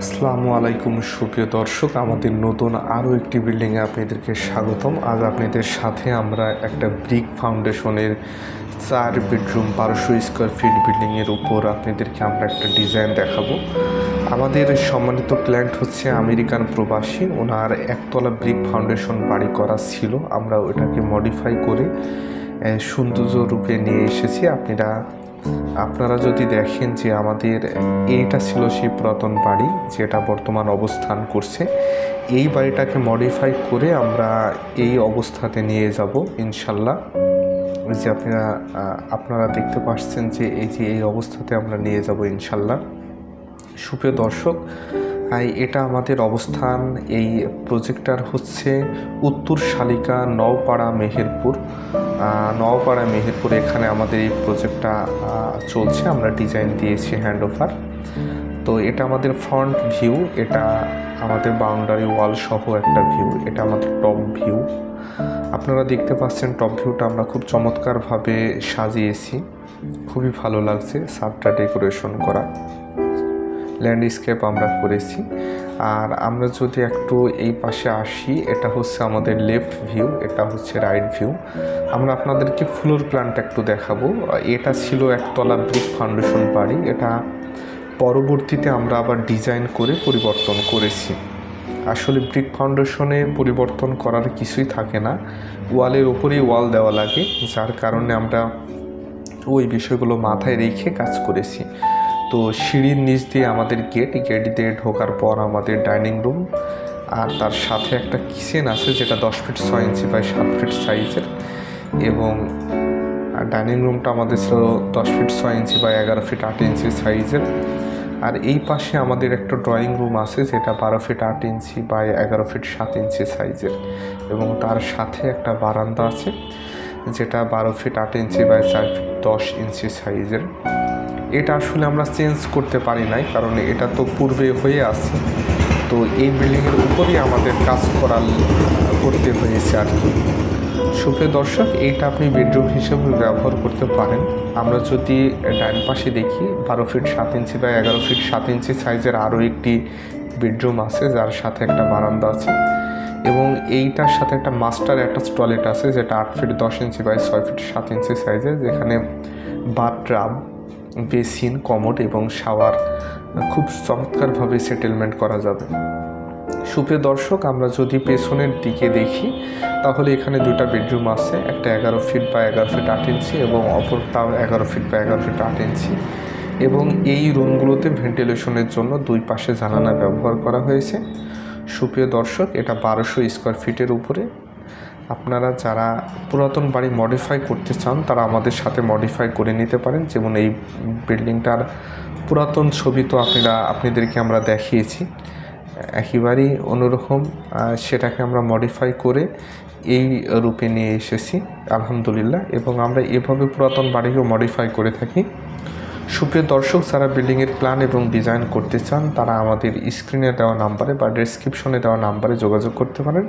আসসালামু আলাইকুম সুপ্রিয় দর্শক, আমাদের নতুন আরও একটি বিল্ডিংয়ে আপনাদেরকে স্বাগতম। আজ আপনাদের সাথে আমরা একটা ব্রিক ফাউন্ডেশনের 4 বেডরুম 1200 স্কোয়ার ফিট বিল্ডিংয়ের উপর আপনাদেরকে আমরা একটা ডিজাইন দেখাবো। আমাদের সম্মানিত ক্লায়েন্ট হচ্ছে আমেরিকান প্রবাসী, ওনার একতলা ব্রিক ফাউন্ডেশন বাড়ি করা ছিল, আমরা ওটাকে মডিফাই করে সৌন্দর্য রূপে নিয়ে এসেছি। আপনারা যদি দেখেন যে আমাদের এইটা ছিল সেই পুরাতন বাড়ি যেটা বর্তমান অবস্থান করছে, এই বাড়িটাকে মডিফাই করে আমরা এই অবস্থাতে নিয়ে যাব ইনশাল্লাহ। যে আপনারা দেখতে পাচ্ছেন যে এই অবস্থাতে আমরা নিয়ে যাব ইনশাল্লাহ। সুপ্রিয় দর্শক, এটা আমাদের অবস্থান। এই প্রজেক্টটার হচ্ছে উত্তর শালিকা নওপাড়া মেহেরপুর। এখানে আমাদের এই প্রজেক্টটা চলছে। আমরা ডিজাইন দিয়েছি হ্যান্ড ওভার। তো এটা আমাদের ফ্রন্ট ভিউ, এটা আমাদের বাউন্ডারি ওয়াল সহ একটা ভিউ, এটা আমাদের টপ ভিউ। আপনারা দেখতে পাচ্ছেন টপ ভিউটা আমরা খুব চমৎকারভাবে সাজিয়েছি, খুবই ভালো লাগছে। ছাদটা ডেকোরেশন করা, ল্যান্ডস্কেপ আমরা করেছি। আর আমরা যদি একটু এই পাশে আসি, এটা হচ্ছে আমাদের লেফট ভিউ, এটা হচ্ছে রাইট ভিউ। আমরা আপনাদেরকে ফ্লোর প্ল্যানটা একটু দেখাবো। এটা ছিল একতলা ব্রিক ফাউন্ডেশন বাড়ি, এটা পরবর্তীতে আমরা আবার ডিজাইন করে পরিবর্তন করেছি। আসলে ব্রিক ফাউন্ডেশনে পরিবর্তন করার কিছুই থাকে না, ওয়ালের ওপরেই ওয়াল দেওয়া লাগে, যার কারণে আমরা ওই বিষয়গুলো মাথায় রেখে কাজ করেছি। তো সিঁড়ির নিচ দিয়ে আমাদের গেট দিয়ে ঢোকার পর আমাদের ডাইনিং রুম, আর তার সাথে একটা কিচেন আছে যেটা 10 ফিট 6 ইঞ্চি বাই 7 ফিট সাইজের, এবং ডাইনিং রুমটা আমাদের ছিল 10 ফিট 6 ইঞ্চি বাই 11 ফিট 8 ইঞ্চি সাইজের। আর এই পাশে আমাদের একটা ড্রয়িং রুম আছে যেটা 12 ফিট 8 ইঞ্চি বাই 11 ফিট 7 ইঞ্চি সাইজের, এবং তার সাথে একটা বারান্দা আছে যেটা 12 ফিট 8 ইঞ্চি বাই 4 ফিট 10 ইঞ্চি সাইজের। এটা আসলে আমরা চেঞ্জ করতে পারি নাই, কারণ এটা তো পূর্বে হয়ে আছে। তো এই বিল্ডিংয়ের উপরেই আমাদের কাজ করতে হয়েছে আর কি। সুপ্রিয় দর্শক, এইটা আপনি বেডরুম হিসেবে ব্যবহার করতে পারেন। আমরা যদি ডাইন পাশে দেখি, 12 ফিট 7 ইঞ্চি বা 11 ফিট 7 ইঞ্চি সাইজের আরও একটি বেডরুম আছে যার সাথে একটা বারান্দা আছে, এবং এইটার সাথে একটা মাস্টার অ্যাটাচ টয়লেট আছে যেটা 8 ফিট 10 ইঞ্চি বাই 6 ফিট 7 ইঞ্চি সাইজের, যেখানে বাথটাব, বেসিন, কমোড এবং শাওয়ার খুব চমৎকারভাবে সেটেলমেন্ট করা যাবে। সুপ্রিয় দর্শক, আমরা যদি পেছনের দিকে দেখি তাহলে এখানে দুটা বেডরুম আছে, একটা 11 ফিট বা 11 ফিট 8 ইঞ্চি এবং অপরটাও 11 ফিট বা 11 ফিট 8 ইঞ্চি, এবং এই রুমগুলোতে ভেন্টিলেশনের জন্য দুই পাশে জানালা ব্যবহার করা হয়েছে। সুপ্রিয় দর্শক, এটা 1200 স্কোয়ার ফিটের উপরে। আপনারা যারা পুরাতন বাড়ি মডিফাই করতে চান তারা আমাদের সাথে মডিফাই করে নিতে পারেন। যেমন এই বিল্ডিংটার পুরাতন ছবি তো আপনাদেরকে আমরা দেখিয়েছি, একেবারেই অন্যরকম, সেটাকে আমরা মডিফাই করে এই রূপে নিয়ে এসেছি আলহামদুলিল্লাহ, এবং আমরা এভাবে পুরাতন বাড়িকেও মডিফাই করে থাকি। সুপ্রিয় দর্শক, যারা বিল্ডিংয়ের প্ল্যান এবং ডিজাইন করতে চান তারা আমাদের স্ক্রিনে দেওয়া নাম্বারে বা ডেসক্রিপশনে দেওয়া নাম্বারে যোগাযোগ করতে পারেন।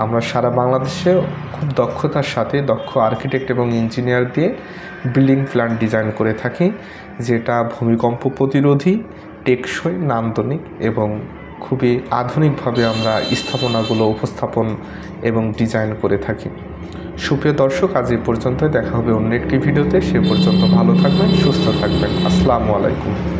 আমরা সারা বাংলাদেশে খুব দক্ষতার সাথে দক্ষ আর্কিটেক্ট এবং ইঞ্জিনিয়ার দিয়ে বিল্ডিং প্ল্যান ডিজাইন করে থাকি, যেটা ভূমিকম্প প্রতিরোধী, টেকসই, নান্দনিক এবং খুবই আধুনিকভাবে আমরা স্থাপনাগুলো উপস্থাপন এবং ডিজাইন করে থাকি। সুপ্রিয় দর্শক, আজ এই পর্যন্ত, দেখা হবে অন্য একটি ভিডিওতে। সে পর্যন্ত ভালো থাকবেন, সুস্থ থাকবেন। আসসালামু আলাইকুম।